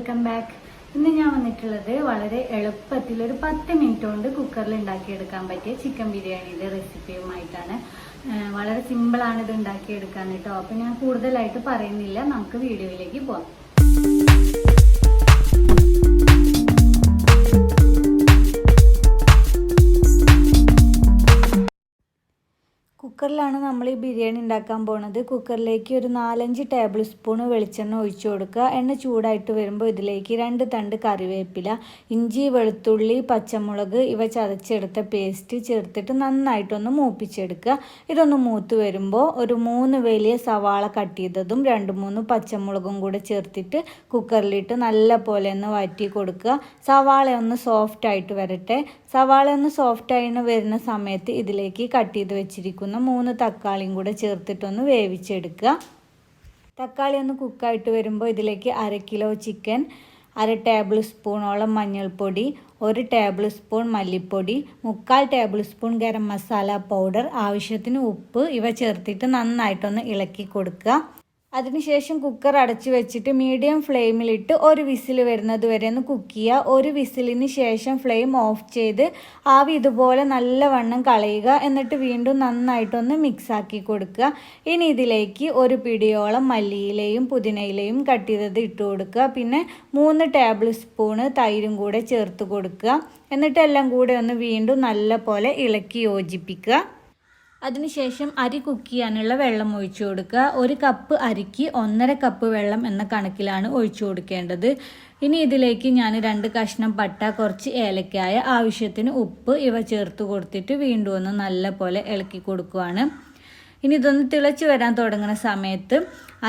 Welcome back. ഇന്ന് ഞാൻ വന്നിട്ടുള്ളത് വളരെ എളുപ്പത്തിൽ ഒരു 10 മിനിറ്റ് കൊണ്ട് കുക്കറിൽ ഉണ്ടാക്കിയെടുക്കാൻ പറ്റിയ ചിക്കൻ ബിരിയാണിയുടെ റെസിപ്പിയുമായിട്ടാണ്. വളരെ സിമ്പിളാണ് ഇത് ഉണ്ടാക്കിയെടുക്കാൻ കേട്ടോ. അപ്പം ഞാൻ കൂടുതലായിട്ട് പറയുന്നില്ല, നമുക്ക് വീഡിയോയിലേക്ക് പോവാം. കുക്കറിലാണ് നമ്മൾ ഈ ബിരിയാണി ഉണ്ടാക്കാൻ പോകുന്നത്. കുക്കറിലേക്ക് ഒരു 4-5 ടേബിൾ സ്പൂൺ വെളിച്ചെണ്ണ ഒഴിച്ചു കൊടുക്കുക. എണ്ണ ചൂടായിട്ട് വരുമ്പോൾ ഇതിലേക്ക് 2 തണ്ട് കറിവേപ്പില, ഇഞ്ചി, വെളുത്തുള്ളി, പച്ചമുളക് ഇവ ചതച്ചെടുത്ത പേസ്റ്റ് ചേർത്തിട്ട് നന്നായിട്ടൊന്ന് മൂപ്പിച്ചെടുക്കുക. ഇതൊന്ന് മൂത്ത് വരുമ്പോൾ ഒരു 3 വലിയ സവാള കട്ട് ചെയ്തതും 2-3 പച്ചമുളകും കൂടെ ചേർത്തിട്ട് കുക്കറിലിട്ട് നല്ല പോലെ ഒന്ന് വഴറ്റി കൊടുക്കുക. സവാള ഒന്ന് സോഫ്റ്റ് ആയിട്ട് വരട്ടെ. സവാള ഒന്ന് സോഫ്റ്റ് ആയി വരുന്ന സമയത്ത് ഇതിലേക്ക് കട്ട് ചെയ്ത് വെച്ചിരിക്കുന്ന 3 തക്കാളിയും കൂടെ ചേർത്തിട്ടൊന്ന് വേവിച്ചെടുക്കുക. തക്കാളി ഒന്ന് കുക്കായിട്ട് വരുമ്പോൾ ഇതിലേക്ക് 1/2 കിലോ ചിക്കൻ, 1/2 ടേബിൾ സ്പൂണോളം മഞ്ഞൾപ്പൊടി, 1 ടേബിൾ സ്പൂൺ മല്ലിപ്പൊടി, 3/4 table spoon garam masala powder, ആവശ്യത്തിന് ഉപ്പ് ഇവ ചേർത്തിട്ട് നന്നായിട്ടൊന്ന് ഇളക്കി കൊടുക്കുക. അതിനുശേഷം കുക്കർ അടച്ചു വെച്ചിട്ട് മീഡിയം ഫ്ലെയിമിലിട്ട് ഒരു വിസിൽ വരുന്നത് വരെ ഒന്ന് കുക്ക് ചെയ്യുക. ഒരു വിസിലിന് ശേഷം ഫ്ലെയിം ഓഫ് ചെയ്ത് ആവി ഇതുപോലെ നല്ലവണ്ണം കളയുക. എന്നിട്ട് വീണ്ടും നന്നായിട്ടൊന്ന് മിക്സാക്കി കൊടുക്കുക. ഇനി ഇതിലേക്ക് ഒരു പിടിയോളം മല്ലിയിലയും പുതിനയിലയും കട്ട് ചെയ്തത് ഇട്ട് കൊടുക്കുക. പിന്നെ 3 ടേബിൾ സ്പൂണ് തൈരും കൂടെ ചേർത്ത് കൊടുക്കുക. എന്നിട്ട് എല്ലാം കൂടെ ഒന്ന് വീണ്ടും നല്ല പോലെ ഇളക്കി യോജിപ്പിക്കുക. അതിനുശേഷം അരി കുക്ക് ചെയ്യാനുള്ള വെള്ളം ഒഴിച്ചു കൊടുക്കുക. 1 കപ്പ് അരിക്ക് 1.5 കപ്പ് വെള്ളം എന്ന കണക്കിലാണ് ഒഴിച്ചു കൊടുക്കേണ്ടത്. ഇനി ഇതിലേക്ക് ഞാൻ 2 കഷ്ണം പട്ട, കുറച്ച് ഏലക്കായ, ആവശ്യത്തിന് ഉപ്പ് ഇവ ചേർത്ത് കൊടുത്തിട്ട് വീണ്ടും ഒന്ന് നല്ല പോലെ ഇളക്കി കൊടുക്കുകയാണ്. ഇനി ഇതൊന്ന് തിളച്ച് വരാൻ തുടങ്ങുന്ന സമയത്ത്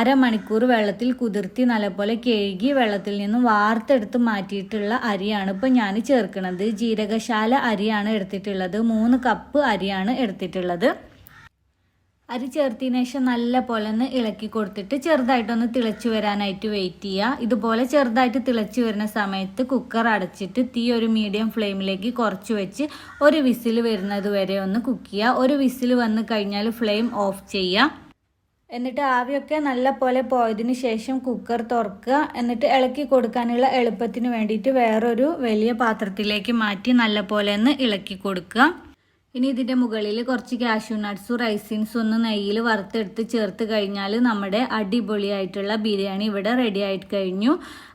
അരമണിക്കൂർ വെള്ളത്തിൽ കുതിർത്തി നല്ലപോലെ കഴുകി വെള്ളത്തിൽ നിന്നും വാർത്തെടുത്ത് മാറ്റിയിട്ടുള്ള അരിയാണ് ഇപ്പോൾ ഞാൻ ചേർക്കുന്നത്. ജീരകശാല അരിയാണ് എടുത്തിട്ടുള്ളത്. 3 കപ്പ് അരിയാണ് എടുത്തിട്ടുള്ളത്. അരി ചേർത്തതിന് ശേഷം നല്ല പോലെ ഒന്ന് ഇളക്കി കൊടുത്തിട്ട് ചെറുതായിട്ടൊന്ന് തിളച്ച് വരാനായിട്ട് വെയിറ്റ് ചെയ്യുക. ഇതുപോലെ ചെറുതായിട്ട് തിളച്ച് വരുന്ന സമയത്ത് കുക്കർ അടച്ചിട്ട് തീ ഒരു മീഡിയം ഫ്ലെയിമിലേക്ക് കുറച്ച് വെച്ച് ഒരു വിസിൽ വരുന്നത് വരെ ഒന്ന് കുക്ക് ചെയ്യുക. ഒരു വിസിൽ വന്ന് കഴിഞ്ഞാൽ ഫ്ലെയിം ഓഫ് ചെയ്യുക. എന്നിട്ട് ആവിയൊക്കെ നല്ല പോലെ പോയതിന് ശേഷം കുക്കർ തുറക്കുക. എന്നിട്ട് ഇളക്കി കൊടുക്കാനുള്ള എളുപ്പത്തിന് വേണ്ടിയിട്ട് വേറൊരു വലിയ പാത്രത്തിലേക്ക് മാറ്റി നല്ല പോലെ ഒന്ന് ഇളക്കി കൊടുക്കുക. ഇനി ഇതിൻ്റെ മുകളിൽ കുറച്ച് കാഷ്യൂ നട്ട്സും റൈസിൻസും ഒന്ന് നെയ്യിൽ വറുത്തെടുത്ത് ചേർത്ത് കഴിഞ്ഞാൽ നമ്മുടെ അടിപൊളിയായിട്ടുള്ള ബിരിയാണി ഇവിടെ റെഡി ആയിട്ട് കഴിഞ്ഞു.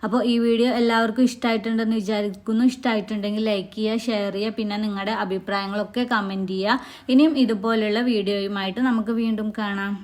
അപ്പോൾ ഈ വീഡിയോ എല്ലാവർക്കും ഇഷ്ടമായിട്ടുണ്ടെന്ന് വിചാരിക്കുന്നു. ഇഷ്ടമായിട്ടുണ്ടെങ്കിൽ ലൈക്ക് ചെയ്യുക, ഷെയർ ചെയ്യുക, പിന്നെ നിങ്ങളുടെ അഭിപ്രായങ്ങളൊക്കെ കമൻറ്റ് ചെയ്യുക. ഇനിയും ഇതുപോലുള്ള വീഡിയോയുമായിട്ട് നമുക്ക് വീണ്ടും കാണാം.